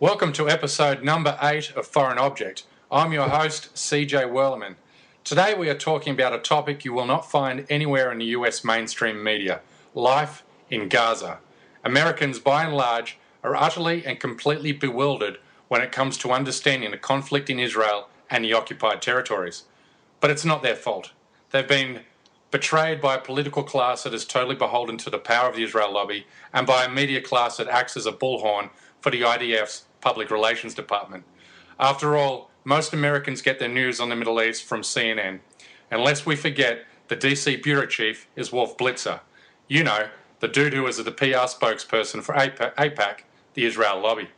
Welcome to episode number 8 of Foreign Object. I'm your host, CJ Werleman. Today we are talking about a topic you will not find anywhere in the US mainstream media: life in Gaza. Americans, by and large, are utterly and completely bewildered when it comes to understanding the conflict in Israel and the occupied territories. But it's not their fault. They've been betrayed by a political class that is totally beholden to the power of the Israel lobby and by a media class that acts as a bullhorn for the IDF's public relations department. After all, most Americans get their news on the Middle East from CNN. Unless we forget, the DC bureau chief is Wolf Blitzer. You know, the dude who was the PR spokesperson for AIPAC, the Israel lobby.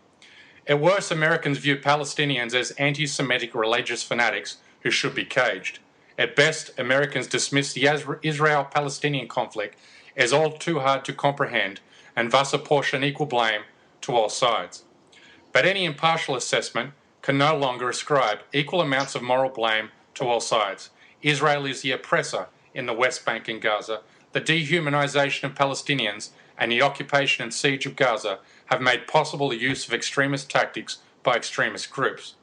At worst, Americans view Palestinians as anti-Semitic religious fanatics who should be caged. At best, Americans dismiss the Israel-Palestinian conflict as all too hard to comprehend and thus apportion equal blame to all sides. But any impartial assessment can no longer ascribe equal amounts of moral blame to all sides. Israel is the oppressor in the West Bank and Gaza. The dehumanization of Palestinians and the occupation and siege of Gaza have made possible the use of extremist tactics by extremist groups.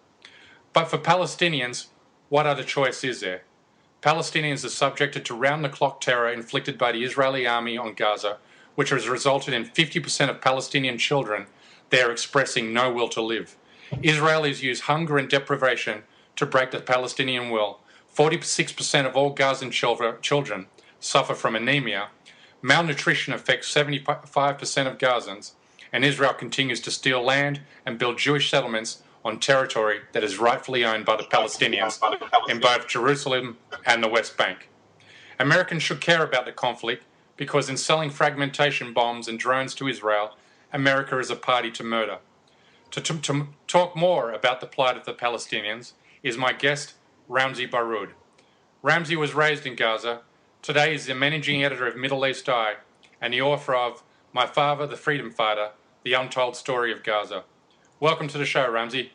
But for Palestinians, what other choice is there? Palestinians are subjected to round-the-clock terror inflicted by the Israeli army on Gaza, which has resulted in 50% of Palestinian children there expressing no will to live. Israelis use hunger and deprivation to break the Palestinian will. 46% of all Gazan children suffer from anemia. Malnutrition affects 75% of Gazans, and Israel continues to steal land and build Jewish settlements on territory that is rightfully owned by the Palestinians in both Jerusalem and the West Bank. Americans should care about the conflict because in selling fragmentation bombs and drones to Israel, America is a party to murder. To talk more about the plight of the Palestinians is my guest, Ramzy Baroud. Ramzy was raised in Gaza. Today he is the managing editor of Middle East Eye and the author of My Father, the Freedom Fighter, The Untold Story of Gaza. Welcome to the show, Ramzy.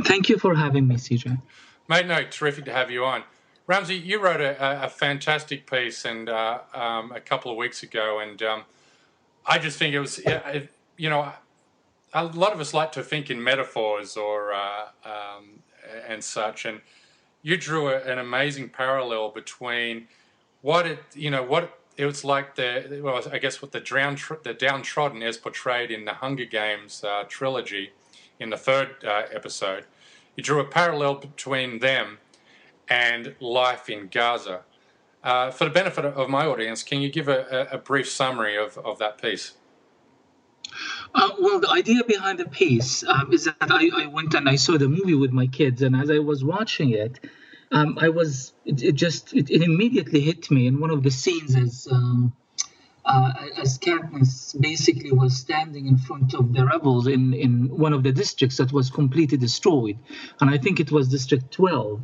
Thank you for having me, CJ. Mate, no, terrific to have you on. Ramzy, you wrote a fantastic piece and a couple of weeks ago, and I just think it was, you know, a lot of us like to think in metaphors or and such, and you drew an amazing parallel between what it was like what the downtrodden as portrayed in the Hunger Games trilogy in the third episode. You drew a parallel between them and life in Gaza. For the benefit of my audience, can you give a brief summary of that piece? Well, the idea behind the piece is that I went and I saw the movie with my kids, and as I was watching it, it immediately hit me in one of the scenes as Katniss basically was standing in front of the rebels in one of the districts that was completely destroyed, and I think it was District 12.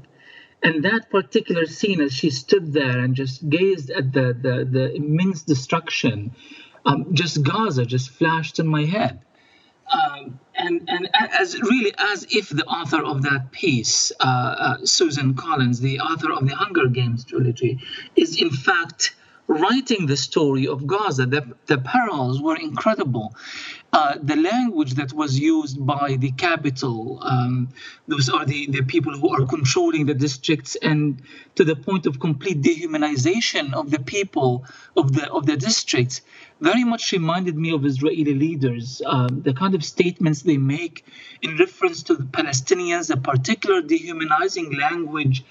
And that particular scene, as she stood there and just gazed at the immense destruction, just Gaza just flashed in my head. And as if the author of that piece, Susan Collins, the author of the Hunger Games trilogy, is in fact writing the story of Gaza. The parallels were incredible. The language that was used by the capital, those are the people who are controlling the districts, and to the point of complete dehumanization of the people of the districts, very much reminded me of Israeli leaders. The kind of statements they make in reference to the Palestinians, a particular dehumanizing language,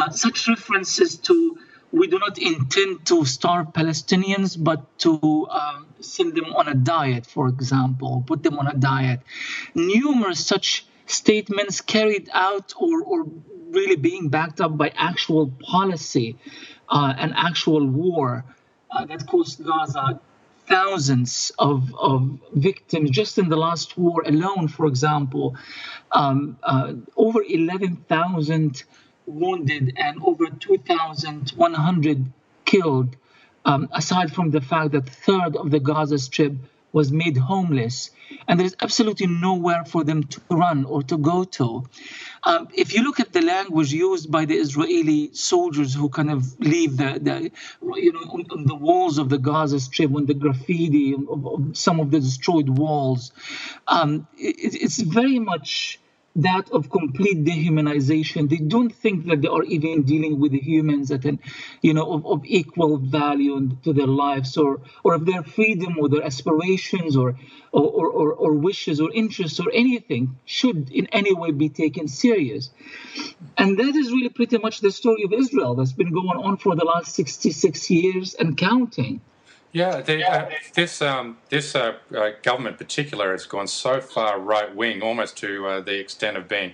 such references to, we do not intend to starve Palestinians, but to send them on a diet, for example, put them on a diet. Numerous such statements carried out or really being backed up by actual policy and actual war that cost Gaza thousands of victims. Just in the last war alone, for example, over 11,000 wounded and over 2,100 killed, aside from the fact that a third of the Gaza Strip was made homeless, and there is absolutely nowhere for them to run or to go to. If you look at the language used by the Israeli soldiers who kind of leave on the walls of the Gaza Strip, on the graffiti of some of the destroyed walls, it's very much that of complete dehumanization. They don't think that they are even dealing with the humans of equal value to their lives, or of their freedom or their aspirations or wishes or interests or anything should in any way be taken serious. And that is really pretty much the story of Israel that's been going on for the last 66 years and counting. Yeah, this government in particular has gone so far right wing, almost to the extent of being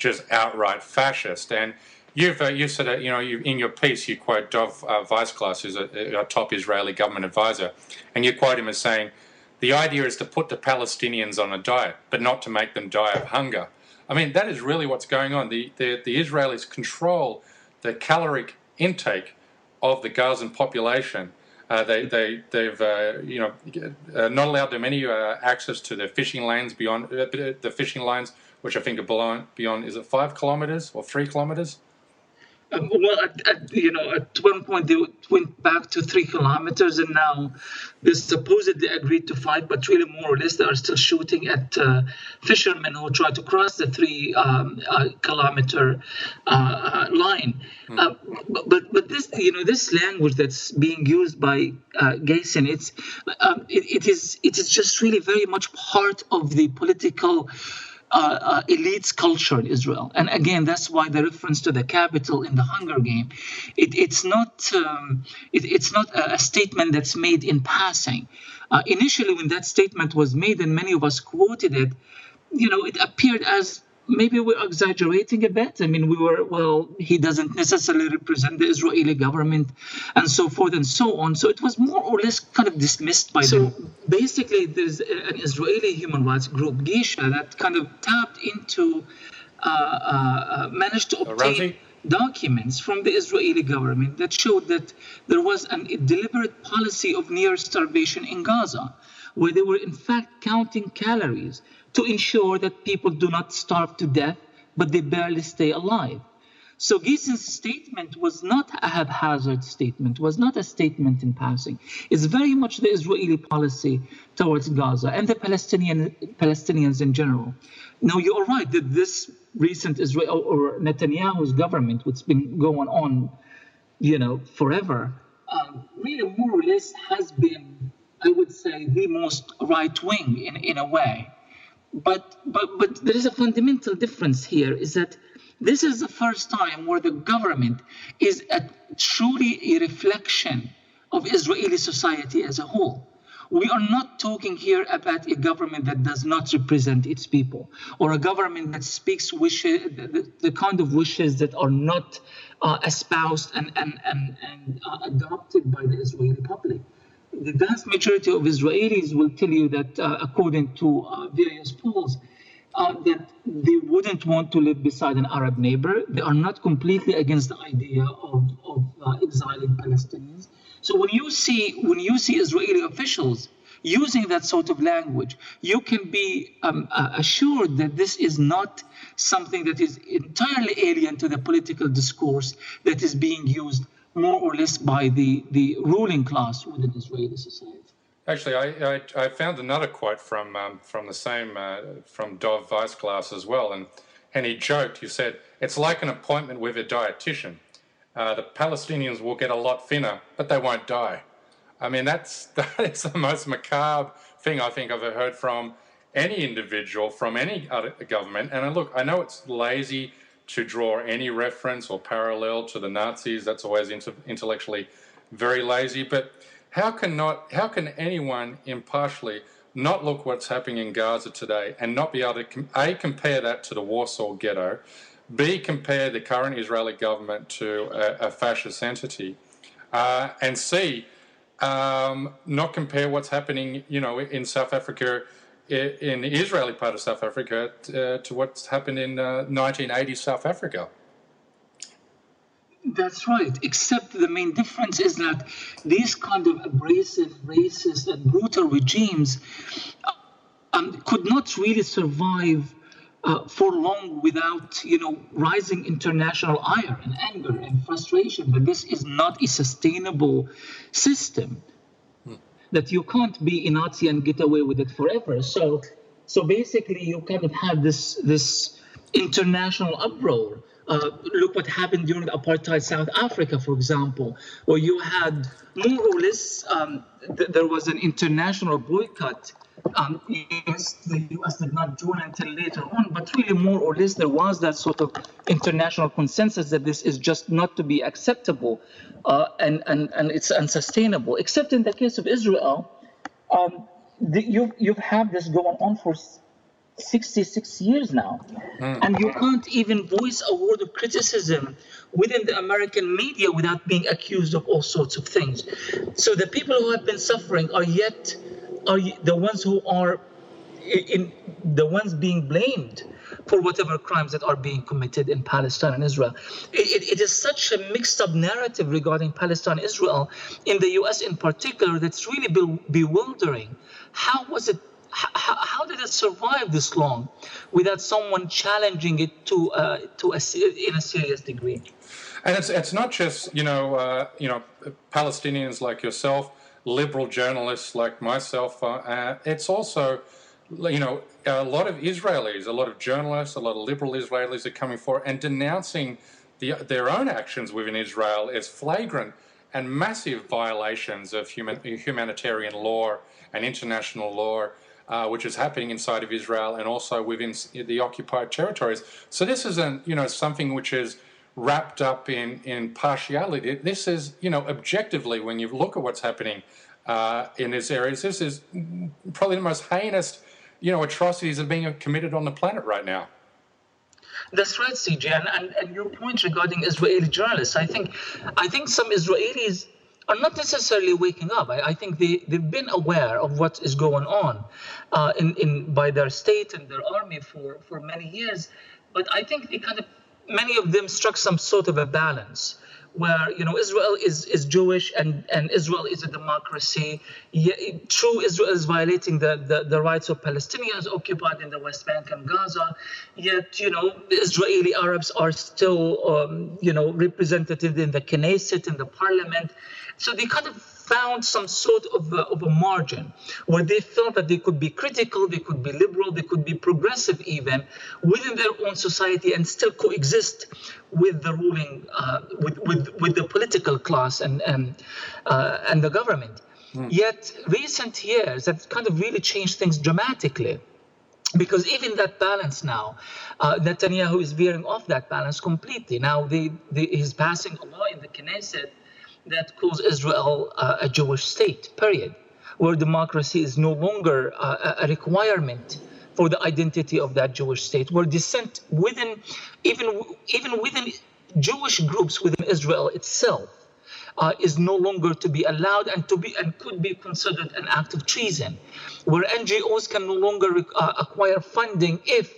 just outright fascist. And you said in your piece you quote Dov Weissglass, who's a top Israeli government advisor, and you quote him as saying, "The idea is to put the Palestinians on a diet, but not to make them die of hunger." I mean, that is really what's going on. The Israelis control the caloric intake of the Gazan population. They've not allowed them any access to the fishing lanes beyond the fishing lines, which I think are beyond. Is it 5 kilometers or 3 kilometers? At one point they went back to 3 kilometers, and now they supposedly agreed to 5, but really more or less they are still shooting at fishermen who try to cross the 3 kilometer line. But this language that's being used by Gayson, it is just really very much part of the political elite's culture in Israel. And again, that's why the reference to the capital in the Hunger Game, it's not a statement that's made in passing. Initially, when that statement was made and many of us quoted it, it appeared as maybe we're exaggerating a bit. I mean, he doesn't necessarily represent the Israeli government and so forth and so on. So it was more or less kind of dismissed by them. Basically, there's an Israeli human rights group, Gisha, that kind of tapped into, managed to obtain documents from the Israeli government that showed that there was a deliberate policy of near starvation in Gaza, where they were in fact counting calories to ensure that people do not starve to death, but they barely stay alive. So Gayson's statement was not a haphazard statement, was not a statement in passing. It's very much the Israeli policy towards Gaza and the Palestinians in general. Now, you are right that this recent Israel or Netanyahu's government, which has been going on, forever, really more or less has been, I would say, the most right-wing in a way. But there is a fundamental difference here, is that this is the first time where the government is truly a reflection of Israeli society as a whole. We are not talking here about a government that does not represent its people, or a government that speaks wishes, the kind of wishes that are not espoused and adopted by the Israeli public. The vast majority of Israelis will tell you that, according to various polls, that they wouldn't want to live beside an Arab neighbor. They are not completely against the idea of exiling Palestinians. So when you see Israeli officials using that sort of language, you can be assured that this is not something that is entirely alien to the political discourse that is being used more or less by the ruling class within Israeli society. Actually, I found another quote from the same from Dov Weissglass as well, and he joked. He said, "It's like an appointment with a dietitian. The Palestinians will get a lot thinner, but they won't die." I mean, that is the most macabre thing I think I've ever heard from any individual, from any other government. And look, I know it's lazy to draw any reference or parallel to the Nazis. That's always intellectually very lazy. But how can anyone impartially not look what's happening in Gaza today and not be able to A, compare that to the Warsaw Ghetto, B, compare the current Israeli government to a fascist entity, and C, not compare what's happening, in South Africa, in the Israeli part of South Africa, to what's happened in 1980 South Africa? That's right. Except the main difference is that these kind of abrasive, racist, and brutal regimes could not really survive for long without, rising international ire and anger and frustration. But this is not a sustainable system. That you can't be a Nazi and get away with it forever. So basically, you kind of had this international uproar. Look what happened during apartheid South Africa, for example, where you had more or less there was an international boycott. The U.S. did not join until later on, but really more or less there was that sort of international consensus that this is just not to be acceptable, and it's unsustainable. Except in the case of Israel, you've had this going on for 66 years now, and you can't even voice a word of criticism within the American media without being accused of all sorts of things. So the people who have been suffering are the ones who are the ones being blamed for whatever crimes that are being committed in Palestine and Israel. It is such a mixed up narrative regarding Palestine and Israel in the US in particular that's really bewildering. How was it? How did it survive this long without someone challenging it in a serious degree? And it's not just Palestinians like yourself, liberal journalists like myself. It's also a lot of Israelis, a lot of journalists, a lot of liberal Israelis are coming forward and denouncing their own actions within Israel as flagrant and massive violations of humanitarian law and international law, which is happening inside of Israel and also within the occupied territories. So this isn't, something which is wrapped up in partiality. This is, objectively, when you look at what's happening in these areas, this is probably the most heinous, atrocities that are being committed on the planet right now. That's right, CJ. And your point regarding Israeli journalists, I think some Israelis are not necessarily waking up. I think they've been aware of what is going on by their state and their army for many years. But I think many of them struck some sort of a balance where, Israel is Jewish and Israel is a democracy. True, Israel is violating the rights of Palestinians occupied in the West Bank and Gaza. Yet, the Israeli Arabs are still, representative in the Knesset, in the parliament. So they kind of found some sort of a margin where they felt that they could be critical, they could be liberal, they could be progressive even within their own society and still coexist with the ruling, with the political class and the government. Yet recent years have kind of really changed things dramatically. Because even that balance now, Netanyahu is veering off that balance completely. Now he's passing a law in the Knesset that calls Israel a Jewish state, period, where democracy is no longer a requirement for the identity of that Jewish state, where dissent even within Jewish groups within Israel itself is no longer to be allowed and could be considered an act of treason, where NGOs can no longer acquire funding if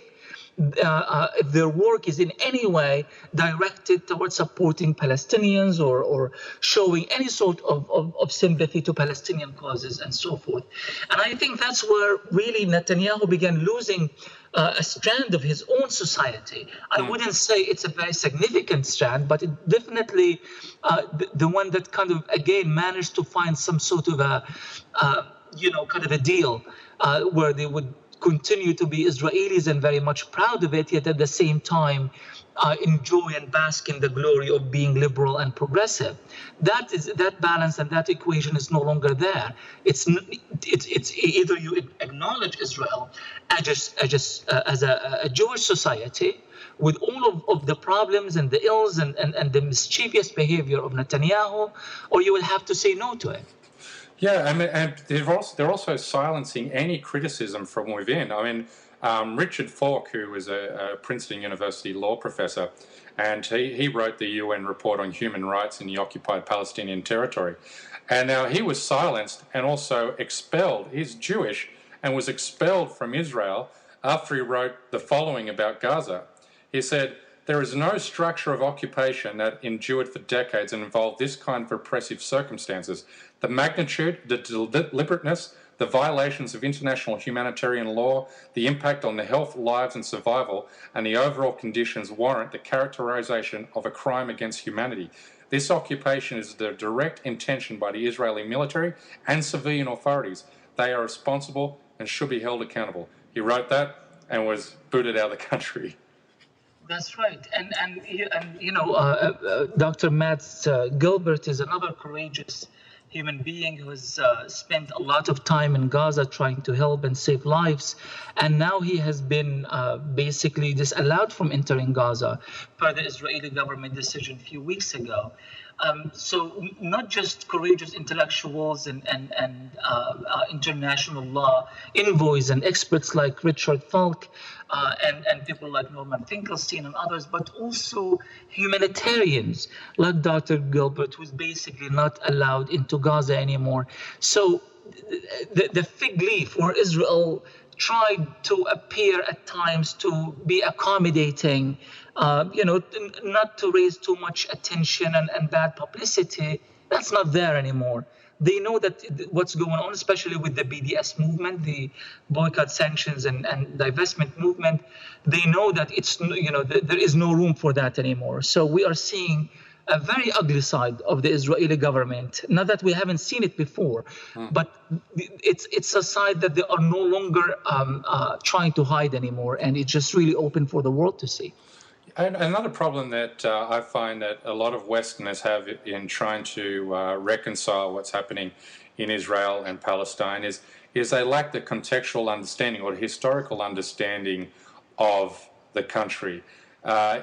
their work is in any way directed towards supporting Palestinians or showing any sort of sympathy to Palestinian causes and so forth. And I think that's where really Netanyahu began losing a strand of his own society. I wouldn't say it's a very significant strand, but it definitely the one that kind of, again, managed to find some sort of kind of a deal where they would continue to be Israelis and very much proud of it, yet at the same time enjoy and bask in the glory of being liberal and progressive. That balance and that equation is no longer there. It's either you acknowledge Israel as a Jewish society with all of the problems and the ills and the mischievous behavior of Netanyahu, or you will have to say no to it. Yeah, and they're also silencing any criticism from within. I mean, Richard Falk, who was a Princeton University law professor, and he wrote the UN report on human rights in the occupied Palestinian territory. And now he was silenced and also expelled. He's Jewish and was expelled from Israel after he wrote the following about Gaza. He said, There is no structure of occupation that endured for decades and involved this kind of oppressive circumstances. The magnitude, the deliberateness, the violations of international humanitarian law, the impact on the health, lives and survival, and the overall conditions warrant the characterization of a crime against humanity. This occupation is the direct intention by the Israeli military and civilian authorities. They are responsible and should be held accountable. He wrote that and was booted out of the country. That's right, Dr. Matt Gilbert is another courageous human being who has spent a lot of time in Gaza trying to help and save lives, and now he has been basically disallowed from entering Gaza per the Israeli government decision a few weeks ago. So not just courageous intellectuals and international law envoys and experts like Richard Falk and people like Norman Finkelstein and others, but also humanitarians like Dr. Gilbert, who's basically not allowed into Gaza anymore. So the fig leaf, where Israel tried to appear at times to be accommodating, not to raise too much attention and bad publicity, that's not there anymore. They know that what's going on, especially with the BDS movement, the boycott, sanctions, and divestment movement. They know that there is no room for that anymore. So we are seeing a very ugly side of the Israeli government. Not that we haven't seen it before, but it's a side that they are no longer trying to hide anymore, and it's just really open for the world to see. And another problem that I find that a lot of Westerners have in trying to reconcile what's happening in Israel and Palestine is they lack the contextual understanding or historical understanding of the country.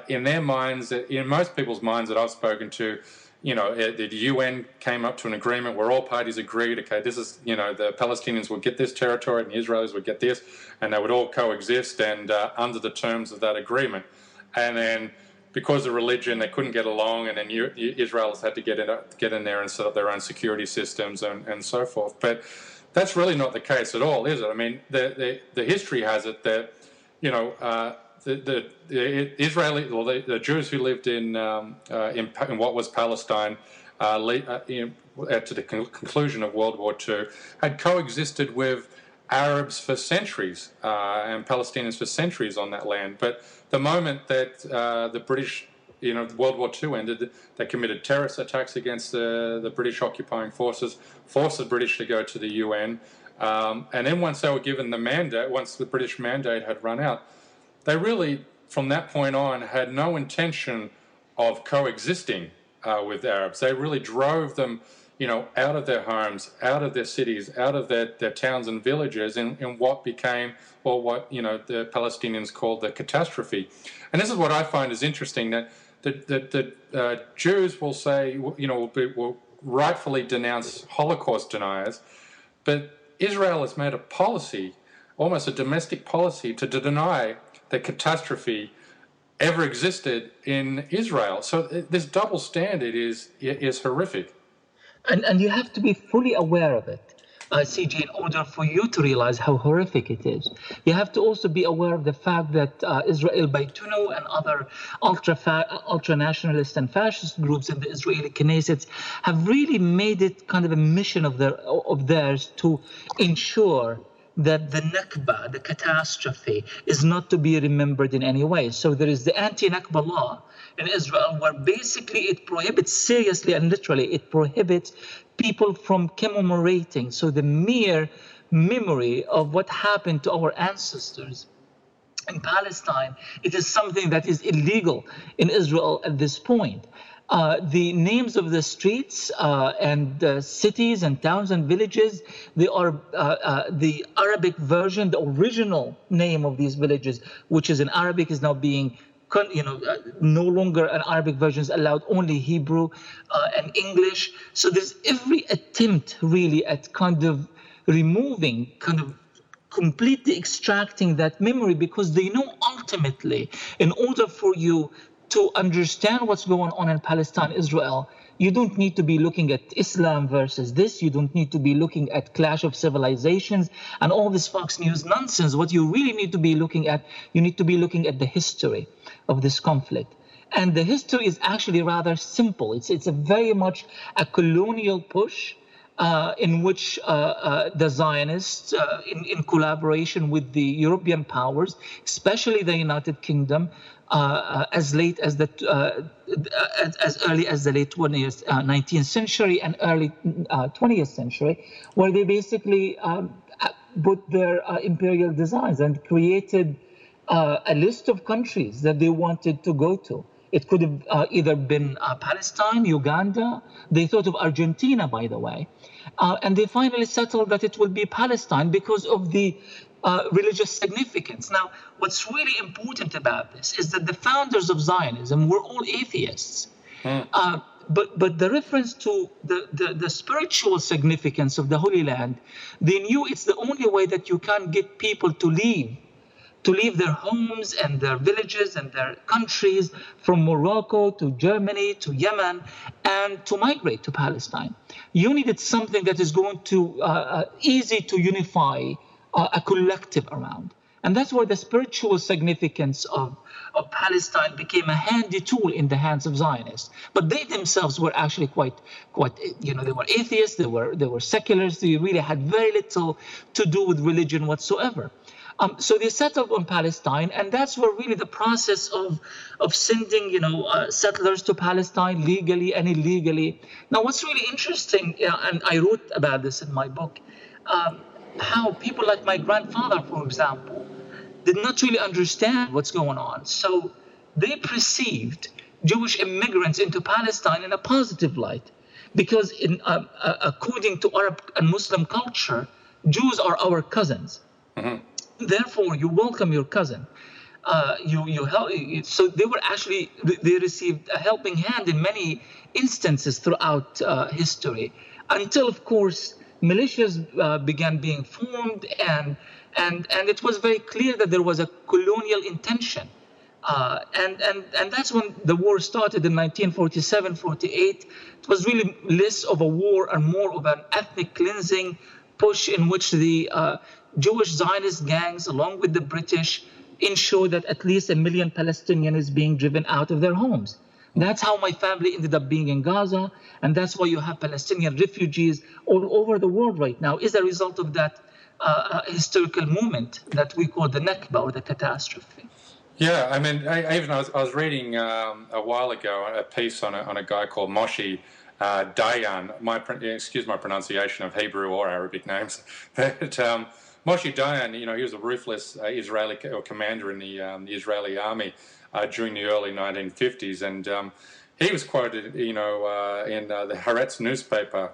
In their minds, in most people's minds that I've spoken to, the UN came up to an agreement where all parties agreed, okay, this is, the Palestinians would get this territory and the Israelis would get this, and they would all coexist and under the terms of that agreement. And then because of religion, they couldn't get along, and then Israelis had to get in there and set up their own security systems and so forth. But that's really not the case at all, is it? I mean, the history has it that, the Jews who lived in what was Palestine to the conclusion of World War II had coexisted with Arabs for centuries and Palestinians for centuries on that land. But the moment that the British, World War II ended, they committed terrorist attacks against the British occupying forces, forced the British to go to the UN, and then once they were given the mandate, once the British mandate had run out, they really, from that point on, had no intention of coexisting with Arabs. They really drove them, out of their homes, out of their cities, out of their towns and villages in what became, or what, the Palestinians called the catastrophe. And this is what I find is interesting, that the Jews will say, will rightfully denounce Holocaust deniers, but Israel has made a policy, almost a domestic policy, to deny that catastrophe ever existed in Israel. So this double standard is horrific. And you have to be fully aware of it, CJ, in order for you to realize how horrific it is. You have to also be aware of the fact that Israel Baitunu and other ultra-nationalist and fascist groups in the Israeli Knesset have really made it kind of a mission of theirs to ensure that the Nakba, the catastrophe, is not to be remembered in any way. So there is the anti-Nakba law in Israel, where basically it prohibits, seriously and literally, it prohibits people from commemorating. So the mere memory of what happened to our ancestors in Palestine, it is something that is illegal in Israel at this point. The names of the streets and cities and towns and villages, they are the Arabic version, the original name of these villages, which is in Arabic, is now being, no longer an Arabic version is allowed, only Hebrew and English. So there's every attempt really at kind of removing, kind of completely extracting that memory, because they know ultimately, in order for you to understand what's going on in Palestine, Israel, you don't need to be looking at Islam versus this. You don't need to be looking at clash of civilizations and all this Fox News nonsense. What you really need to be looking at, you need to be looking at the history of this conflict. And the history is actually rather simple. It's a very much a colonial push in which the Zionists, in collaboration with the European powers, especially the United Kingdom, as late as as early as the late 19th century and early 20th century, where they basically put their imperial designs and created a list of countries that they wanted to go to. It could have either been Palestine, Uganda. They thought of Argentina, by the way. And they finally settled that it would be Palestine because of the religious significance. Now, what's really important about this is that the founders of Zionism were all atheists. But the reference to the spiritual significance of the Holy Land, they knew it's the only way that you can get people to leave their homes and their villages and their countries from Morocco to Germany to Yemen and to migrate to Palestine. You needed something that is going to easy to unify a collective around. And that's where the spiritual significance of Palestine became a handy tool in the hands of Zionists. But they themselves were actually quite, they were atheists, they were seculars, they really had very little to do with religion whatsoever. So they settled on Palestine, and that's where really the process of sending, settlers to Palestine legally and illegally. Now, what's really interesting, and I wrote about this in my book, how people like my grandfather, for example, did not really understand what's going on. So they perceived Jewish immigrants into Palestine in a positive light, because according to Arab and Muslim culture, Jews are our cousins. Mm-hmm. Therefore, you welcome your cousin. You help. So they were actually, they received a helping hand in many instances throughout history, until, of course, militias began being formed, and it was very clear that there was a colonial intention. And that's when the war started in 1947-48. It was really less of a war and more of an ethnic cleansing push in which the Jewish Zionist gangs, along with the British, ensured that at least 1 million Palestinians is being driven out of their homes. That's how my family ended up being in Gaza, and that's why you have Palestinian refugees all over the world right now, is a result of that historical moment that we call the Nakba, or the catastrophe. Yeah, I mean, I was reading a while ago a piece on a guy called Moshe Dayan. Excuse my pronunciation of Hebrew or Arabic names, but Moshe Dayan, he was a ruthless Israeli commander in the Israeli army during the early 1950s, and he was quoted, in the Haaretz newspaper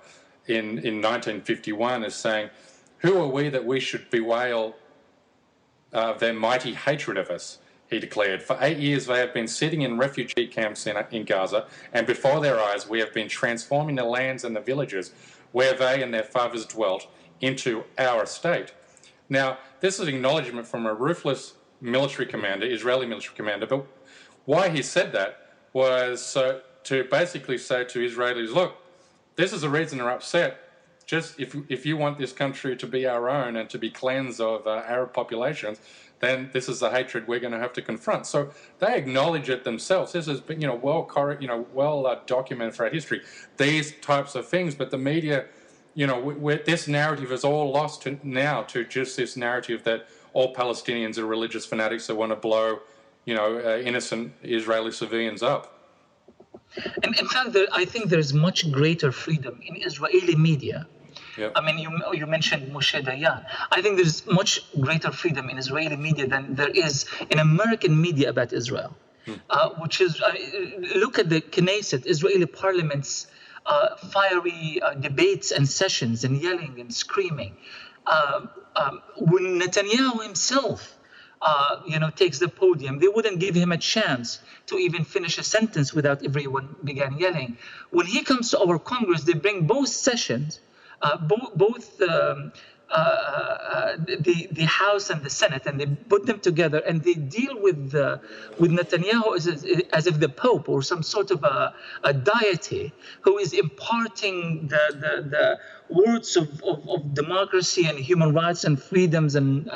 in 1951 as saying, "Who are we that we should bewail their mighty hatred of us?" He declared. "For 8 years they have been sitting in refugee camps in Gaza, and before their eyes we have been transforming the lands and the villages where they and their fathers dwelt into our state." Now, this is acknowledgement from a ruthless military commander, Israeli military commander, but why he said that was to basically say to Israelis, look, this is the reason they're upset. Just if you want this country to be our own and to be cleansed of Arab populations, then this is the hatred we're going to have to confront. So they acknowledge it themselves. This has been, well documented throughout history. These types of things, but the media, this narrative is all lost to just this narrative that all Palestinians are religious fanatics that want to blow, innocent Israeli civilians up. And in fact, I think there's much greater freedom in Israeli media. Yep. I mean, you mentioned Moshe Dayan. I think there's much greater freedom in Israeli media than there is in American media about Israel, which is, look at the Knesset, Israeli parliament's fiery debates and sessions and yelling and screaming. When Netanyahu himself, takes the podium, they wouldn't give him a chance to even finish a sentence without everyone began yelling. When he comes to our Congress, they bring both sessions, both the House and the Senate, and they put them together, and they deal with Netanyahu as if the Pope or some sort of a deity who is imparting the words of democracy and human rights and freedoms and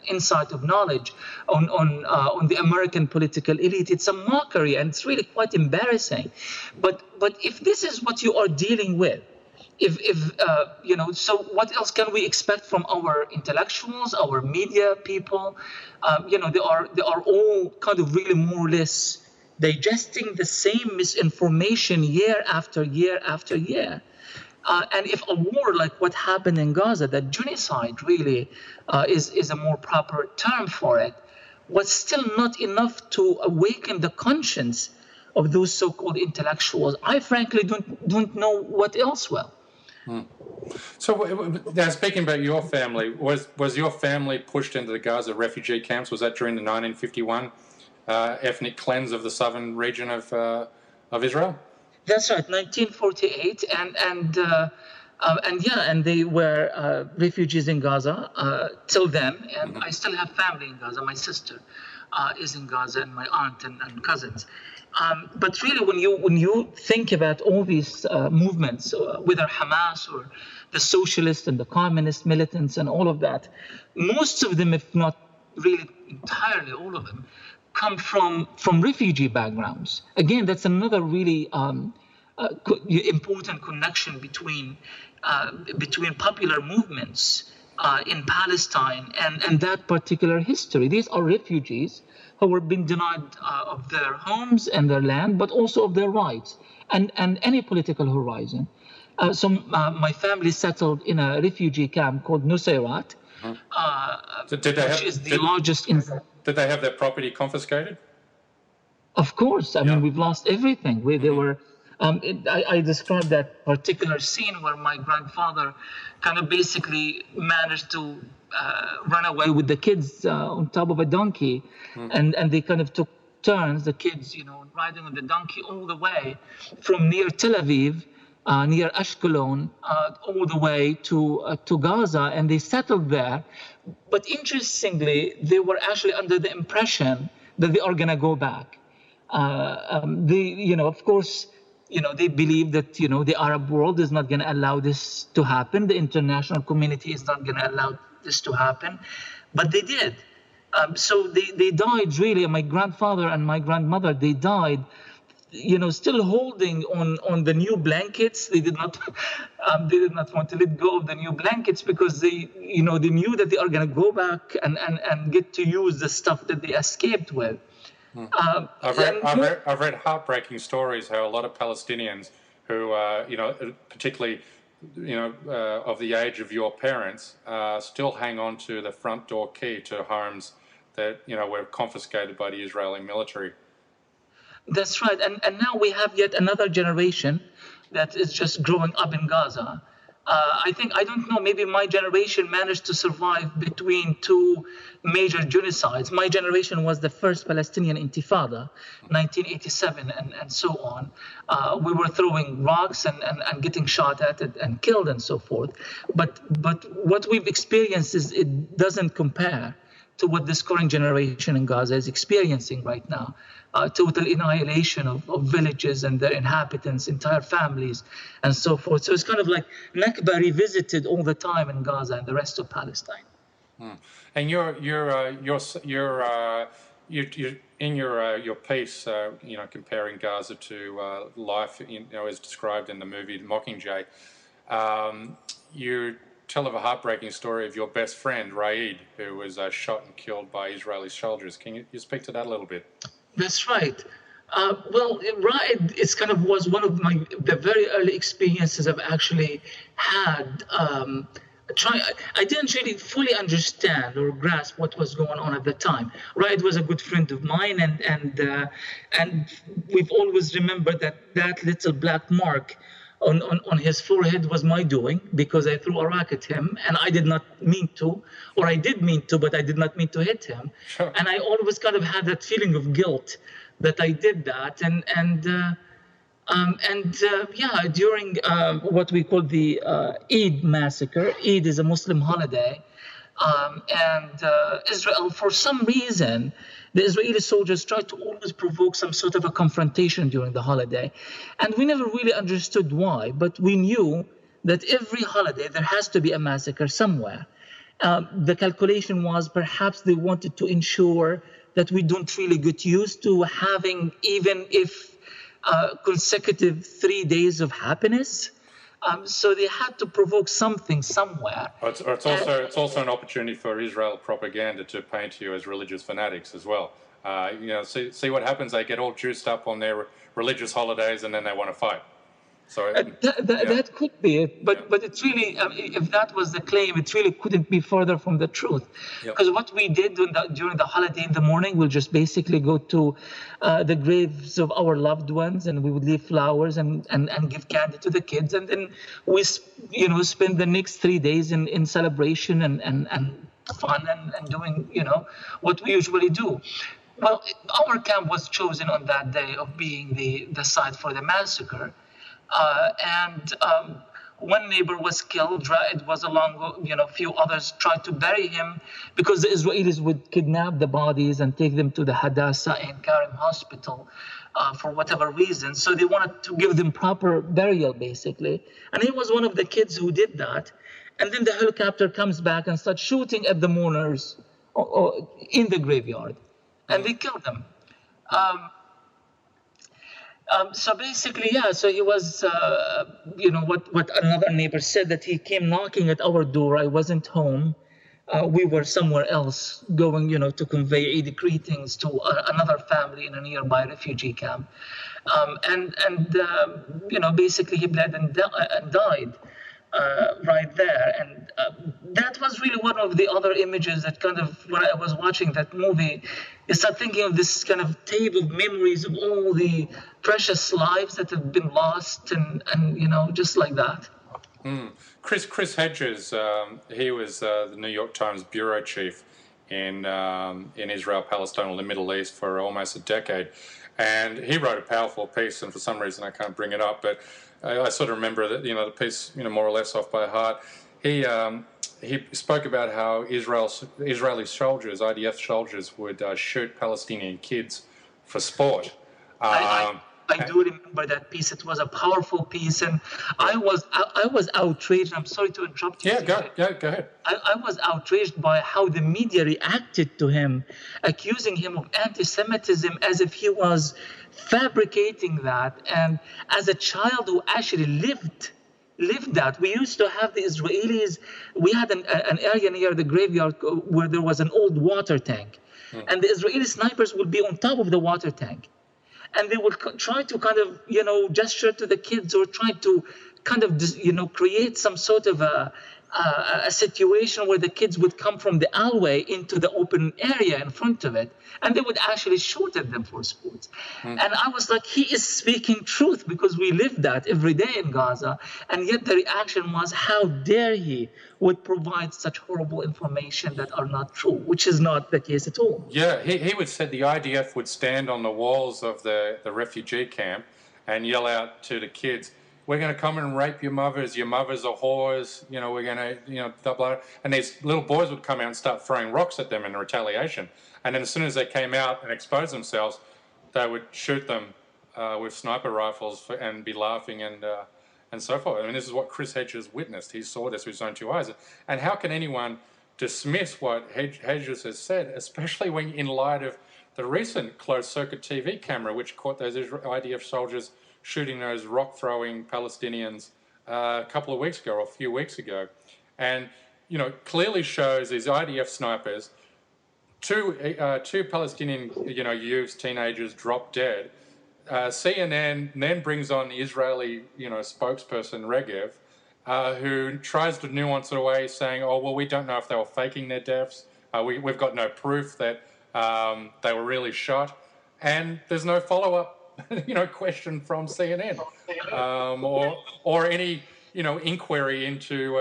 insight of knowledge on the American political elite. It's a mockery, and it's really quite embarrassing. But if this is what you are dealing with, so what else can we expect from our intellectuals, our media people? They are all kind of really more or less digesting the same misinformation year after year after year. And if a war like what happened in Gaza, that genocide really is a more proper term for it, was still not enough to awaken the conscience of those so-called intellectuals, I frankly don't know what else will. So now speaking about your family, was your family pushed into the Gaza refugee camps? Was that during the 1951 ethnic cleanse of the southern region of Israel? That's right, 1948, and they were refugees in Gaza till then, and I still have family in Gaza. My sister is in Gaza, and my aunt and cousins. But really, when you think about all these movements, whether Hamas or the socialist and the communist militants and all of that, most of them, if not really entirely all of them, come from refugee backgrounds. Again, that's another really important connection between popular movements in Palestine and that particular history. These are refugees who were being denied of their homes and their land, but also of their rights and any political horizon. So my family settled in a refugee camp called Nusayrat, which is the largest in... Did they have their property confiscated? Of course. I mean, we've lost everything. They were... I described that particular scene where my grandfather kind of basically managed to run away with the kids on top of a donkey, and they kind of took turns, the kids, riding on the donkey all the way from near Tel Aviv, near Ashkelon, all the way to Gaza, and they settled there. But interestingly, they were actually under the impression that they are going to go back. Of course, they believe that, the Arab world is not going to allow this to happen. The international community is not going to allow this to happen. But they did. So they died, really. My grandfather and my grandmother, they died, still holding on the new blankets. They did not want to let go of the new blankets because they knew that they are going to go back and get to use the stuff that they escaped with. I've read heartbreaking stories how a lot of Palestinians who, particularly, of the age of your parents, still hang on to the front door key to homes that, were confiscated by the Israeli military. That's right. And now we have yet another generation that is just growing up in Gaza. I don't know, maybe my generation managed to survive between two major genocides. My generation was the first Palestinian Intifada, 1987, and so on. We were throwing rocks and getting shot at and killed and so forth. But what we've experienced it doesn't compare to what this current generation in Gaza is experiencing right now. Total annihilation of villages and their inhabitants, entire families, and so forth. So it's kind of like Nakba revisited all the time in Gaza and the rest of Palestine. And you're in your piece, comparing Gaza to life, as described in the movie Mockingjay. You tell of a heartbreaking story of your best friend Raid, who was shot and killed by Israeli soldiers. Can you speak to that a little bit? That's right. Raid was one of the very early experiences I've actually had. I didn't really fully understand or grasp what was going on at the time. Raid was a good friend of mine, and we've always remembered that little black mark on his forehead was my doing, because I threw a rock at him, and I did not mean to, or I did mean to, but I did not mean to hit him. Sure. And I always kind of had that feeling of guilt that I did that, and During what we call the Eid massacre, Eid is a Muslim holiday, Israel, for some reason, the Israeli soldiers tried to always provoke some sort of a confrontation during the holiday. And we never really understood why, but we knew that every holiday there has to be a massacre somewhere. The calculation was perhaps they wanted to ensure that we don't really get used to having, even if consecutive 3 days of happiness. So they had to provoke something somewhere. It's also an opportunity for Israel propaganda to paint you as religious fanatics as well. See what happens. They get all juiced up on their religious holidays, and then they want to fight. So that could be it, but it's really, if that was the claim, it really couldn't be further from the truth. Because what we did during the holiday in the morning, we'll just basically go to the graves of our loved ones, and we would leave flowers and give candy to the kids, and then we spend the next 3 days in celebration and fun and doing what we usually do. Well, our camp was chosen on that day of being the site for the massacre. One neighbor was killed. It was along, a few others tried to bury him because the Israelis would kidnap the bodies and take them to the Hadassah and Karim hospital for whatever reason. So they wanted to give them proper burial, basically. And he was one of the kids who did that. And then the helicopter comes back and starts shooting at the mourners in the graveyard. And they killed them. So basically, so he was, what another neighbor said, that he came knocking at our door. I wasn't home. We were somewhere else going, to convey Eid greetings to another family in a nearby refugee camp. Basically he bled and died right there. And that was really one of the other images that kind of, when I was watching that movie, I started thinking of this kind of tape of memories of all the precious lives that have been lost and just like that. Chris Hedges, he was the New York Times bureau chief in Israel, Palestine, or the Middle East for almost a decade. And he wrote a powerful piece, and for some reason I can't bring it up, but I sort of remember that, the piece, more or less off by heart. He spoke about how Israeli soldiers, IDF soldiers, would shoot Palestinian kids for sport. I do remember that piece. It was a powerful piece, and I was outraged. I'm sorry to interrupt you. Go ahead. I was outraged by how the media reacted to him, accusing him of anti-Semitism as if he was fabricating that. And as a child who actually lived that. We used to have the Israelis, we had an area near the graveyard where there was an old water tank. And the Israeli snipers would be on top of the water tank. And they would try to kind of, gesture to the kids or try to kind of, create some sort of a situation where the kids would come from the alleyway into the open area in front of it, and they would actually shoot at them for sports. And I was like, he is speaking truth, because we live that every day in Gaza, and yet the reaction was, how dare he would provide such horrible information that are not true, which is not the case at all. Yeah, he would say the IDF would stand on the walls of the refugee camp and yell out to the kids, we're going to come and rape your mothers are whores, we're going to, blah, blah. And these little boys would come out and start throwing rocks at them in retaliation. And then as soon as they came out and exposed themselves, they would shoot them with sniper rifles and be laughing and so forth. I mean, this is what Chris Hedges witnessed. He saw this with his own two eyes. And how can anyone dismiss what Hedges has said, especially when in light of the recent closed-circuit TV camera, which caught those IDF soldiers shooting those rock-throwing Palestinians a couple of weeks ago or a few weeks ago. And, clearly shows these IDF snipers, two Palestinian, youths, teenagers drop dead. CNN then brings on the Israeli, spokesperson Regev, who tries to nuance it away, saying, oh, well, we don't know if they were faking their deaths. We've got no proof that they were really shot. And there's no follow-up question from CNN, or any, inquiry into,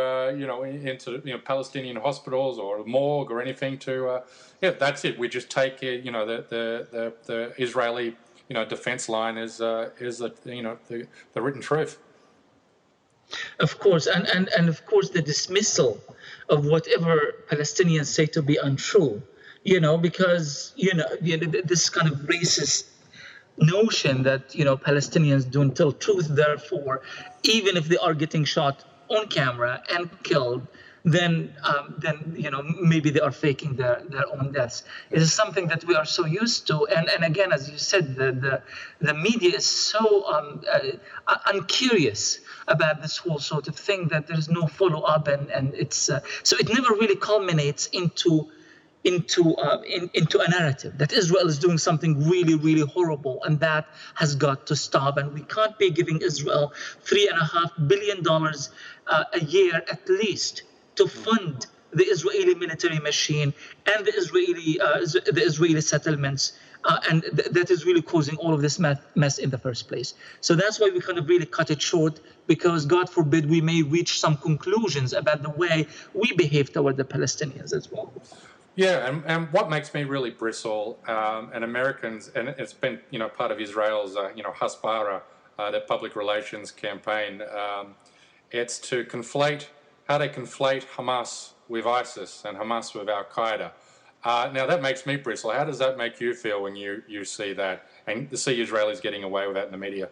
Palestinian hospitals or morgue or anything to, that's it. We just take, the Israeli defense line is the written truth. Of course, and of course the dismissal of whatever Palestinians say to be untrue, because this kind of racist notion that Palestinians don't tell truth, therefore, even if they are getting shot on camera and killed, then maybe they are faking their own deaths. It is something that we are so used to, and again, as you said, the media is so uncurious about this whole sort of thing that there's no follow up, and it's so it never really culminates into a narrative that Israel is doing something really, really horrible, and that has got to stop. And we can't be giving Israel $3.5 billion a year at least to fund the Israeli military machine and the Israeli settlements, and that is really causing all of this mess in the first place. So that's why we kind of really cut it short, because God forbid we may reach some conclusions about the way we behave toward the Palestinians as well. Yeah, and what makes me really bristle, and Americans, and it's been part of Israel's Hasbara, their public relations campaign. It's to conflate Hamas with ISIS and Hamas with Al Qaeda. Now that makes me bristle. How does that make you feel when you see that and see Israelis getting away with that in the media?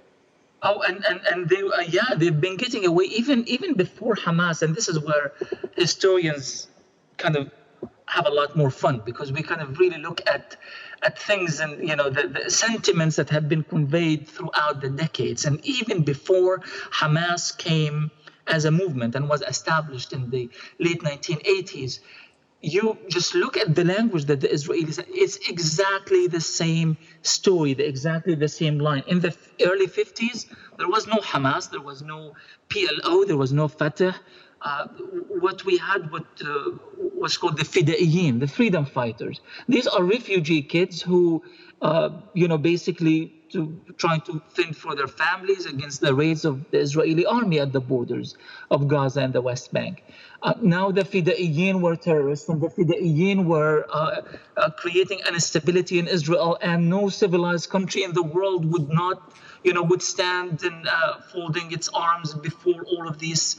Oh, and they've been getting away even before Hamas, and this is where historians kind of have a lot more fun, because we kind of really look at things and the sentiments that have been conveyed throughout the decades, and even before Hamas came as a movement and was established in the late 1980s. You just look at the language that the Israelis, it's exactly the same story, exactly the same line. In the early 50s, there was no Hamas, there was no PLO, there was no Fatah. What we had was called the Fidaiyin, the freedom fighters. These are refugee kids who, basically trying to fend for their families against the raids of the Israeli army at the borders of Gaza and the West Bank. Now the Fidaiyin were terrorists, and the Fidaiyin were creating instability in Israel, and no civilized country in the world would not would stand and folding its arms before all of these,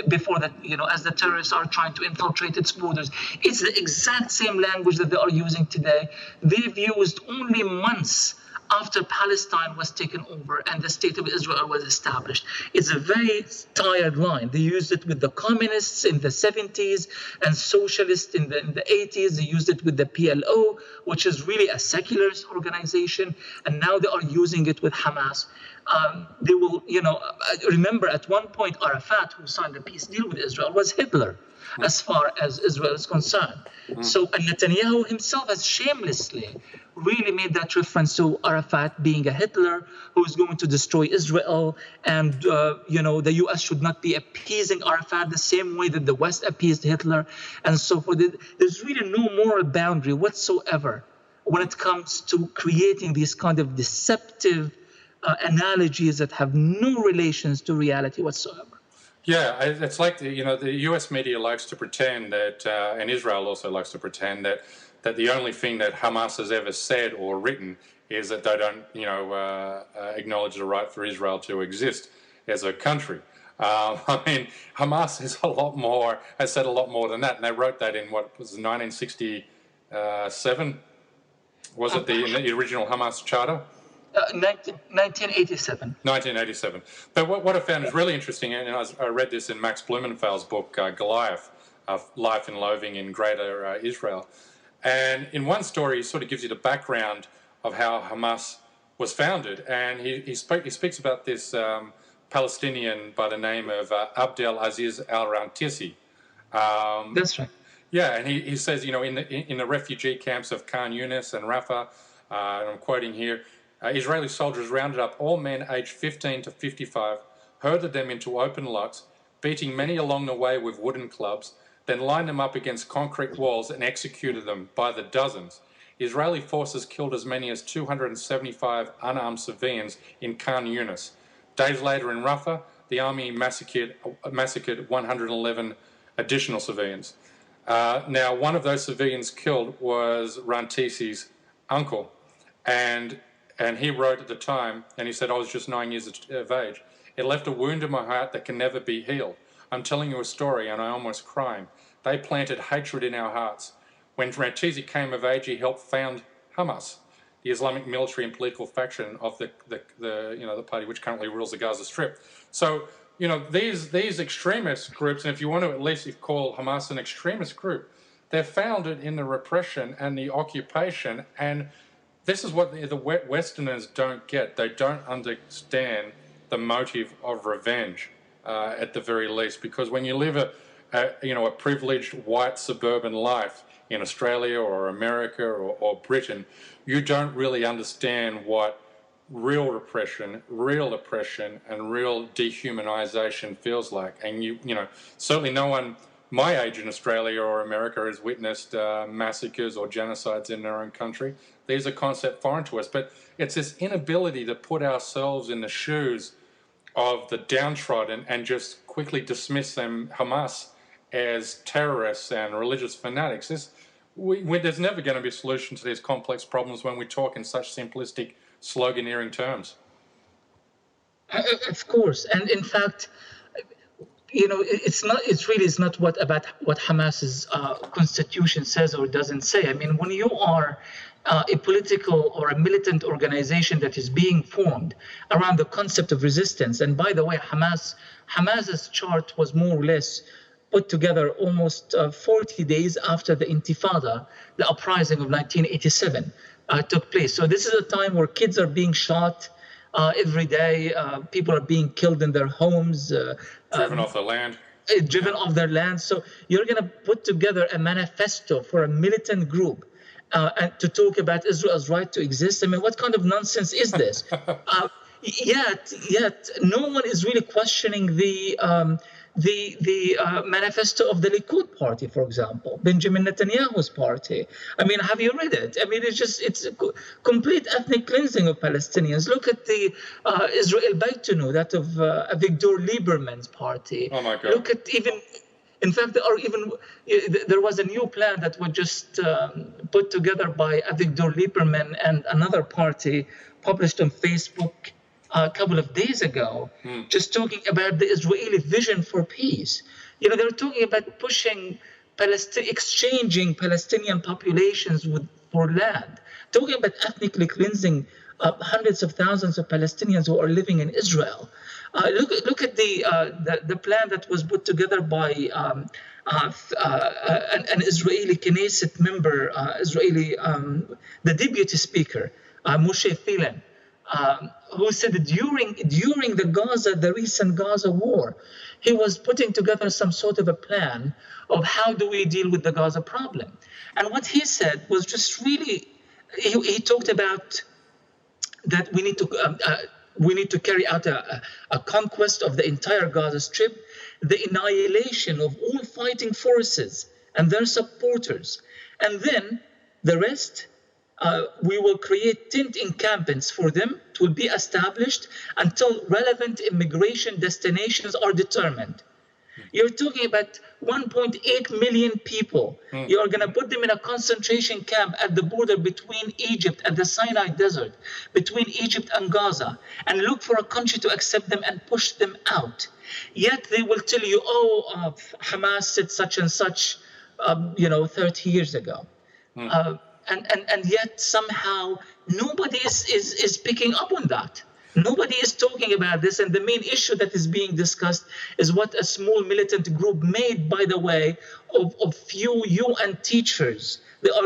before that, as the terrorists are trying to infiltrate its borders. It's the exact same language that they are using today. They've used only months after Palestine was taken over and the state of Israel was established. It's a very tired line. They used it with the communists in the 70s and socialists in the 80s. They used it with the PLO, which is really a secularist organization. And now they are using it with Hamas. They will, remember at one point Arafat, who signed the peace deal with Israel, was Hitler as far as Israel is concerned. So Netanyahu himself has shamelessly really made that reference to Arafat being a Hitler who is going to destroy Israel, and the U.S. should not be appeasing Arafat the same way that the West appeased Hitler, and so forth. There's really no moral boundary whatsoever when it comes to creating these kind of deceptive analogies that have no relations to reality whatsoever. Yeah, it's like the U.S. media likes to pretend that, and Israel also likes to pretend that the only thing that Hamas has ever said or written is that they don't, acknowledge the right for Israel to exist as a country. I mean, Hamas has said a lot more than that, and they wrote that in what was 1967. Was it the original Hamas charter? 1987. 1987. But what I found is really interesting, and I read this in Max Blumenfeld's book, Goliath, Life and Loathing in Greater Israel. And in one story, he sort of gives you the background of how Hamas was founded. And he speaks about this Palestinian by the name of Abdel Aziz al-Rantisi. That's right. Yeah, and he says, in the refugee camps of Khan Yunis and Rafah, and I'm quoting here, Israeli soldiers rounded up all men aged 15 to 55, herded them into open lots, beating many along the way with wooden clubs, then lined them up against concrete walls and executed them by the dozens. Israeli forces killed as many as 275 unarmed civilians in Khan Yunis. Days later in Rafah, the army massacred 111 additional civilians. Now, one of those civilians killed was Rantisi's uncle, and And he wrote at the time, and he said, I was just 9 years of age. It left a wound in my heart that can never be healed. I'm telling you a story, and I almost crying. They planted hatred in our hearts. When Ramzy came of age, he helped found Hamas, the Islamic military and political faction of the party which currently rules the Gaza Strip. So, these extremist groups, and if you want to at least call Hamas an extremist group, they're founded in the repression and the occupation, and this is what the Westerners don't get. They don't understand the motive of revenge, at the very least, because when you live a privileged white suburban life in Australia or America or Britain, you don't really understand what real repression, real oppression, and real dehumanization feels like. And certainly no one my age in Australia or America has witnessed massacres or genocides in their own country. These are concepts foreign to us, but it's this inability to put ourselves in the shoes of the downtrodden and just quickly dismiss them, Hamas, as terrorists and religious fanatics. There's never going to be a solution to these complex problems when we talk in such simplistic, sloganeering terms. Of course, and in fact, it's not what Hamas's constitution says or doesn't say. I mean, when you are a political or a militant organization that is being formed around the concept of resistance, and by the way, Hamas's chart was more or less put together almost 40 days after the Intifada, the uprising of 1987, took place. So this is a time where kids are being shot every day, people are being killed in their homes, driven off their land. Driven off their land. So you're going to put together a manifesto for a militant group and to talk about Israel's right to exist. I mean, what kind of nonsense is this? Yet no one is really questioning the manifesto of the Likud party, for example, Benjamin Netanyahu's party. I mean, have you read it? I mean, it's a complete ethnic cleansing of Palestinians. Look at the Israel Beitenu, that of Avigdor Lieberman's party. Oh my God! Look at in fact, there was a new plan that was just put together by Avigdor Lieberman and another party, published on Facebook a couple of days ago, just talking about the Israeli vision for peace. They're talking about exchanging Palestinian populations for land, talking about ethnically cleansing hundreds of thousands of Palestinians who are living in Israel. Look at the plan that was put together by an Israeli Knesset member, the deputy speaker, Moshe Feilan, who said that during the recent Gaza war, he was putting together some sort of a plan of how do we deal with the Gaza problem. And what he said was just really, he talked about that we need to carry out a conquest of the entire Gaza Strip, the annihilation of all fighting forces and their supporters, and then the rest. We will create tent encampments for them. It will be established until relevant immigration destinations are determined. You're talking about 1.8 million people. You are going to put them in a concentration camp at the border between Egypt and the Sinai Desert, between Egypt and Gaza, and look for a country to accept them and push them out. Yet they will tell you, Hamas said such and such, 30 years ago. And yet somehow nobody is picking up on that. Nobody is talking about this, and the main issue that is being discussed is what a small militant group made, by the way, of few UN teachers.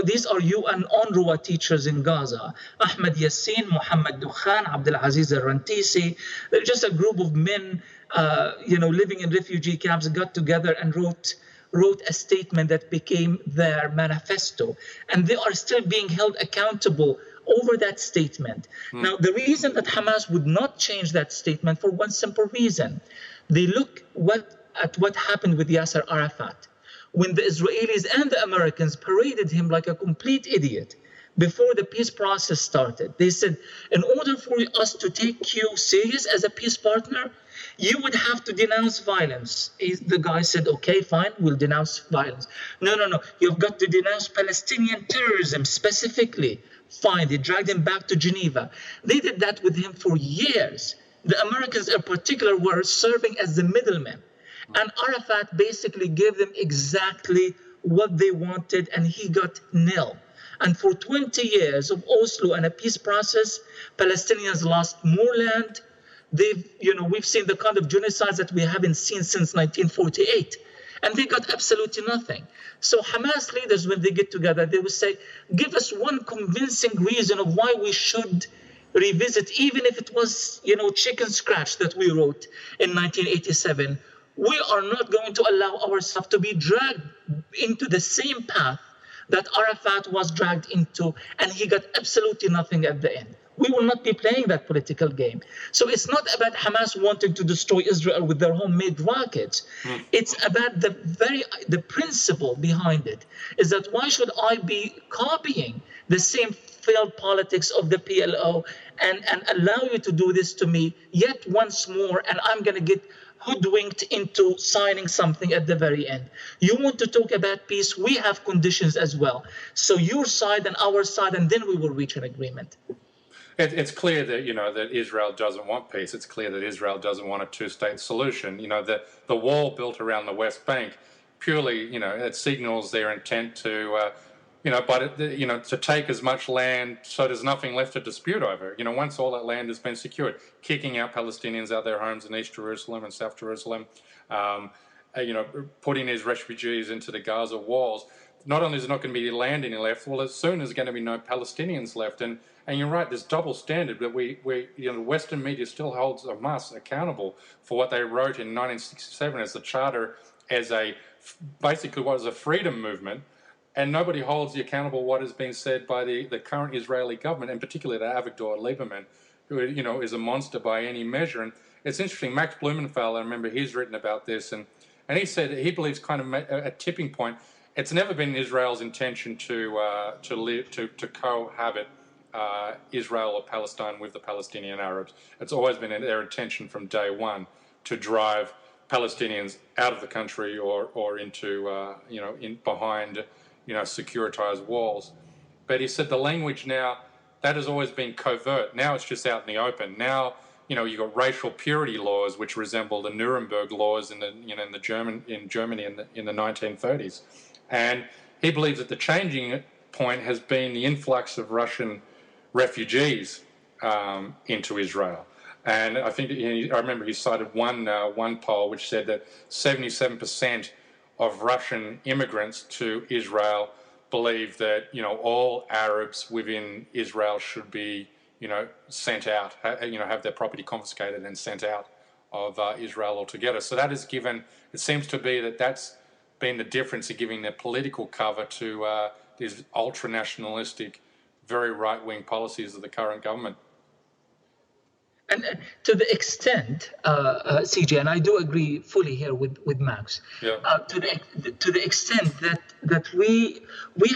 These are UN UNRWA teachers in Gaza. Ahmed Yassin, Mohammed Dukhan, Abdelaziz al-Rantisi. They're just a group of men, living in refugee camps, got together and wrote a statement that became their manifesto. And they are still being held accountable over that statement. Now, the reason that Hamas would not change that statement, for one simple reason, they look at what happened with Yasser Arafat. When the Israelis and the Americans paraded him like a complete idiot before the peace process started, they said, in order for us to take you serious as a peace partner, You would have to denounce violence. The guy said, okay, fine, we'll denounce violence. No, no, no, you've got to denounce Palestinian terrorism specifically. Fine, they dragged him back to Geneva. They did that with him for years. The Americans in particular were serving as the middlemen. And Arafat basically gave them exactly what they wanted, and he got nil. And for 20 years of Oslo and a peace process, Palestinians lost more land. We've seen the kind of genocides that we haven't seen since 1948. And they got absolutely nothing. So Hamas leaders, when they get together, they will say, give us one convincing reason of why we should revisit, even if it was, chicken scratch that we wrote in 1987. We are not going to allow ourselves to be dragged into the same path that Arafat was dragged into, and he got absolutely nothing at the end. We will not be playing that political game. So it's not about Hamas wanting to destroy Israel with their homemade rockets. It's about the principle behind it, is that why should I be copying the same failed politics of the PLO and allow you to do this to me yet once more, and I'm going to get hoodwinked into signing something at the very end. You want to talk about peace, we have conditions as well. So your side and our side, and then we will reach an agreement. It's clear that that Israel doesn't want peace. It's clear that Israel doesn't want a two-state solution. The wall built around the West Bank purely, it signals their intent to, to take as much land so there's nothing left to dispute over. Once all that land has been secured, kicking out Palestinians out their homes in East Jerusalem and South Jerusalem, putting these refugees into the Gaza walls. Not only is there not going to be land any left, well, as soon as there's going to be no Palestinians left. And you're right, there's double standard, but Western media still holds Hamas accountable for what they wrote in 1967 as the charter, as basically what is a freedom movement, and nobody holds the accountable what has been said by the current Israeli government, and particularly the Avigdor Lieberman, who is a monster by any measure. And it's interesting, Max Blumenfeld, I remember he's written about this, and he said he believes kind of a tipping point. It's never been Israel's intention to cohabit Israel or Palestine with the Palestinian Arabs. It's always been their intention from day one to drive Palestinians out of the country or into behind securitized walls. But he said the language now, that has always been covert. Now it's just out in the open. Now you've got racial purity laws which resemble the Nuremberg laws in Germany in the 1930s. And he believes that the changing point has been the influx of Russian refugees into Israel. And I think I remember he cited one poll which said that 77% of Russian immigrants to Israel believe that all Arabs within Israel should be sent out, have their property confiscated and sent out of Israel altogether. So that has given, it seems to be that's been the difference in giving their political cover to these ultra-nationalistic, very right-wing policies of the current government. And to the extent, CJ, and I do agree fully here with Max, to the extent that we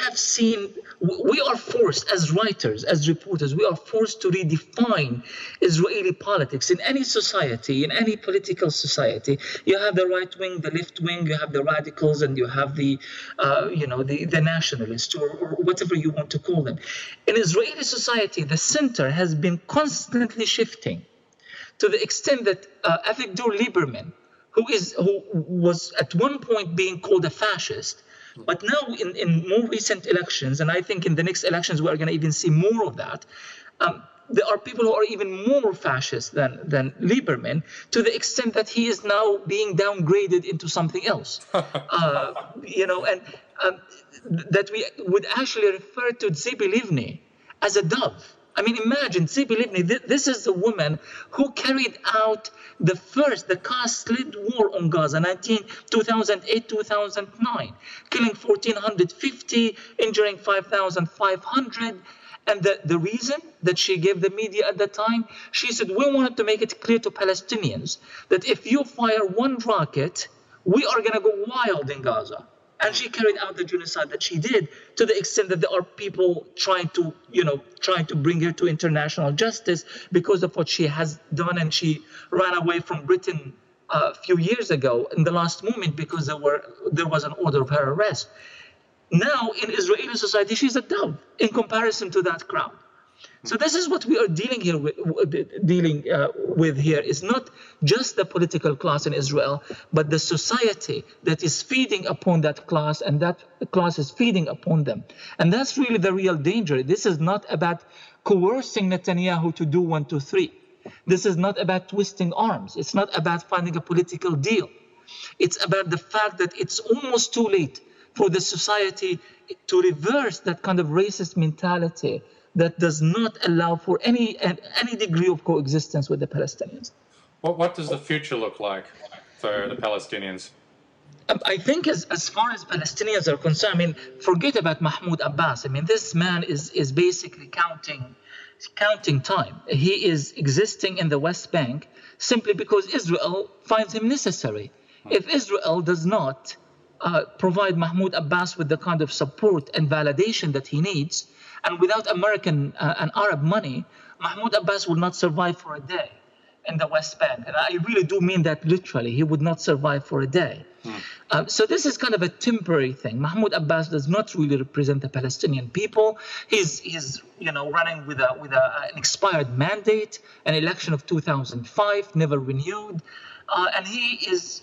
have seen, we are forced as writers, as reporters, we are forced to redefine Israeli politics in any society, in any political society. You have the right wing, the left wing, you have the radicals, and you have the nationalists, or whatever you want to call them. In Israeli society, the center has been constantly shifting, to the extent that Avigdor Lieberman, who was at one point being called a fascist, but now in more recent elections, and I think in the next elections we're going to even see more of that, there are people who are even more fascist than Lieberman, to the extent that he is now being downgraded into something else. That we would actually refer to Tzipi Livni as a dove. I mean, imagine Tzipi Livni, this is the woman who carried out the caste-led war on Gaza, 2008-2009, killing 1,450, injuring 5,500. And the reason that she gave the media at the time, she said, we wanted to make it clear to Palestinians that if you fire one rocket, we are going to go wild in Gaza. And she carried out the genocide that she did, to the extent that there are people trying to bring her to international justice because of what she has done. And she ran away from Britain a few years ago in the last moment because there was an order of her arrest. Now, in Israeli society, she's a dove in comparison to that crowd. So this is what we are dealing with here. Is not just the political class in Israel, but the society that is feeding upon that class, and that class is feeding upon them. And that's really the real danger. This is not about coercing Netanyahu to do 1, 2, 3. This is not about twisting arms. It's not about finding a political deal. It's about the fact that it's almost too late for the society to reverse that kind of racist mentality that does not allow for any degree of coexistence with the Palestinians. What does the future look like for the Palestinians? I think as far as Palestinians are concerned, I mean, forget about Mahmoud Abbas. I mean, this man is basically counting time. He is existing in the West Bank simply because Israel finds him necessary. If Israel does not provide Mahmoud Abbas with the kind of support and validation that he needs, and without American and Arab money, Mahmoud Abbas will not survive for a day in the West Bank. And I really do mean that literally. He would not survive for a day. So this is kind of a temporary thing. Mahmoud Abbas does not really represent the Palestinian people. He's running with an expired mandate, an election of 2005, never renewed. And he is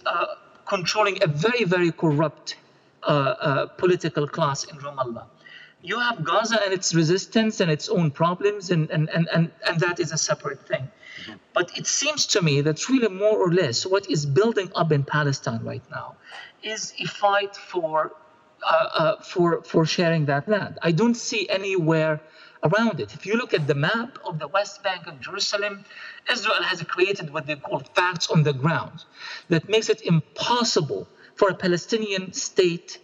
controlling a very, very corrupt political class in Ramallah. You have Gaza and its resistance and its own problems, and that is a separate thing. But it seems to me that really more or less what is building up in Palestine right now is a fight for sharing that land. I don't see anywhere around it. If you look at the map of the West Bank and Jerusalem, Israel has created what they call facts on the ground that makes it impossible for a Palestinian state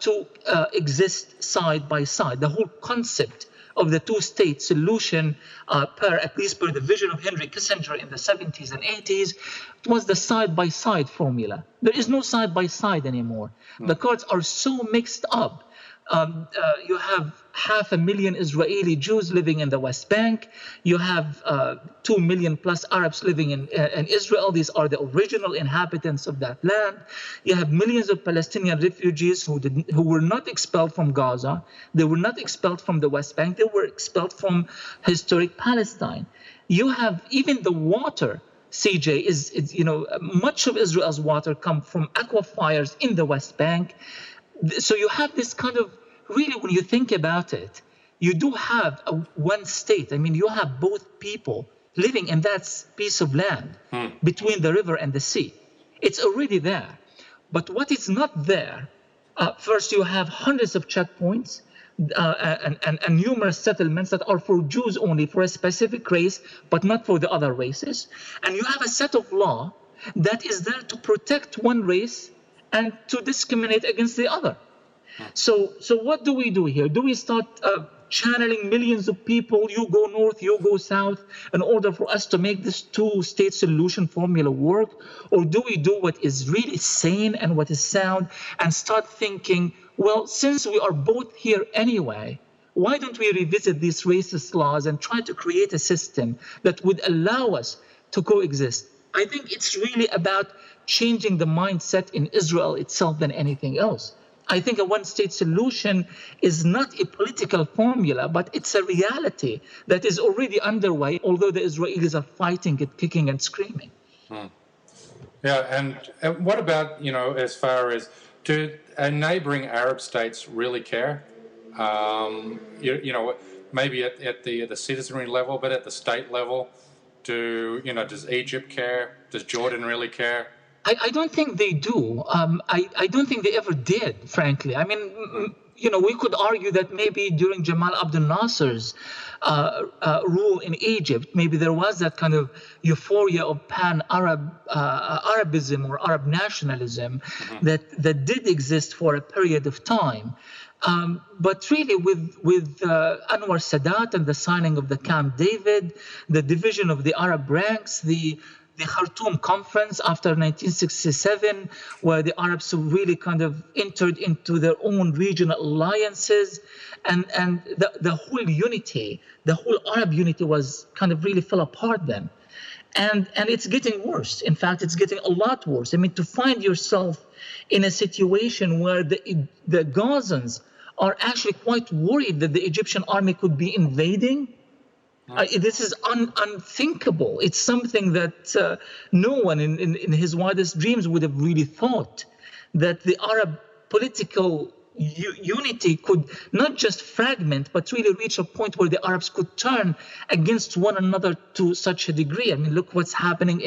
to exist side by side. The whole concept of the two-state solution, at least per the vision of Henry Kissinger in the 70s and 80s, was the side-by-side formula. There is no side-by-side anymore. The cards are so mixed up. You have 500,000 Israeli Jews living in the West Bank. You have 2 million plus Arabs living in Israel. These are the original inhabitants of that land. You have millions of Palestinian refugees who were not expelled from Gaza. They were not expelled from the West Bank. They were expelled from historic Palestine. You have even the water. CJ is much of Israel's water come from aquifers in the West Bank. So you have this kind of, really, when you think about it, you do have one state. I mean, you have both people living in that piece of land between the river and the sea. It's already there. But what is not there, first you have hundreds of checkpoints and numerous settlements that are for Jews only, for a specific race, but not for the other races. And you have a set of law that is there to protect one race and to discriminate against the other. So what do we do here? Do we start channeling millions of people, you go north, you go south, in order for us to make this two-state solution formula work? Or do we do what is really sane and what is sound and start thinking, well, since we are both here anyway, why don't we revisit these racist laws and try to create a system that would allow us to coexist? I think it's really about changing the mindset in Israel itself than anything else. I think a one-state solution is not a political formula, but it's a reality that is already underway, although the Israelis are fighting it, kicking and screaming. Yeah, and what about, as far as, do neighboring Arab states really care? Maybe at the citizenry level, but at the state level, does Egypt care? Does Jordan really care? I don't think they do. I don't think they ever did, frankly. I mean, we could argue that maybe during Jamal Abdel Nasser's rule in Egypt, maybe there was that kind of euphoria of Arabism or Arab nationalism that did exist for a period of time. But really, with Anwar Sadat and the signing of the Camp David, the division of the Arab ranks, the the Khartoum conference after 1967, where the Arabs really kind of entered into their own regional alliances, and the whole unity, the whole Arab unity was kind of really fell apart then. And it's getting worse. In fact, it's getting a lot worse. I mean, to find yourself in a situation where the Gazans are actually quite worried that the Egyptian army could be invading. This is unthinkable. It's something that no one in his wildest dreams would have really thought, that the Arab political unity could not just fragment, but really reach a point where the Arabs could turn against one another to such a degree. I mean, look what's happening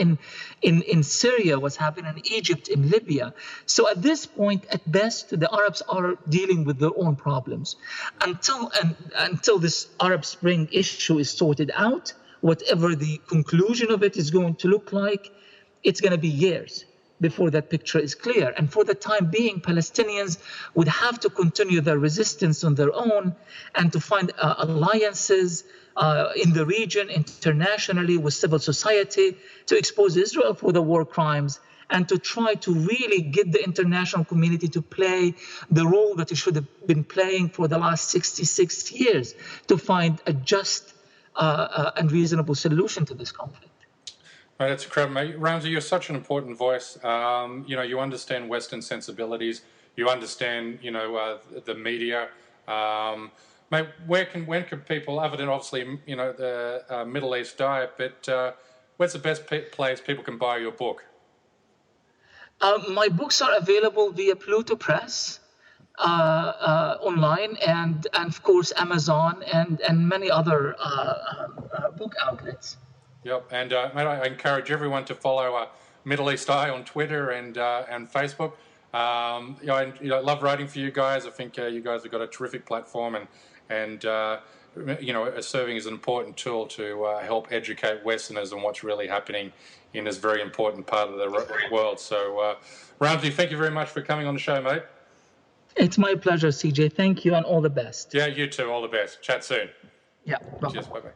in Syria, what's happening in Egypt, in Libya. So at this point, at best, the Arabs are dealing with their own problems. Until this Arab Spring issue is sorted out, whatever the conclusion of it is going to look like, it's going to be years before that picture is clear. And for the time being, Palestinians would have to continue their resistance on their own and to find alliances in the region, internationally, with civil society, to expose Israel for the war crimes and to try to really get the international community to play the role that it should have been playing for the last 66 years to find a just and reasonable solution to this conflict. Right, that's incredible, mate. Ramzy, you're such an important voice. You understand Western sensibilities. You understand, the media. Mate, when can people, other than obviously, the Middle East diet, but where's the best place people can buy your book? My books are available via Pluto Press online, and of course Amazon and many other book outlets. Yep, and mate, I encourage everyone to follow Middle East Eye on Twitter and Facebook. I love writing for you guys. I think you guys have got a terrific platform and serving as an important tool to help educate Westerners on what's really happening in this very important part of the world. So, Ramzy, thank you very much for coming on the show, mate. It's my pleasure, CJ. Thank you, and all the best. Yeah, you too. All the best. Chat soon. Yeah. Bye-bye. Cheers. Bye-bye.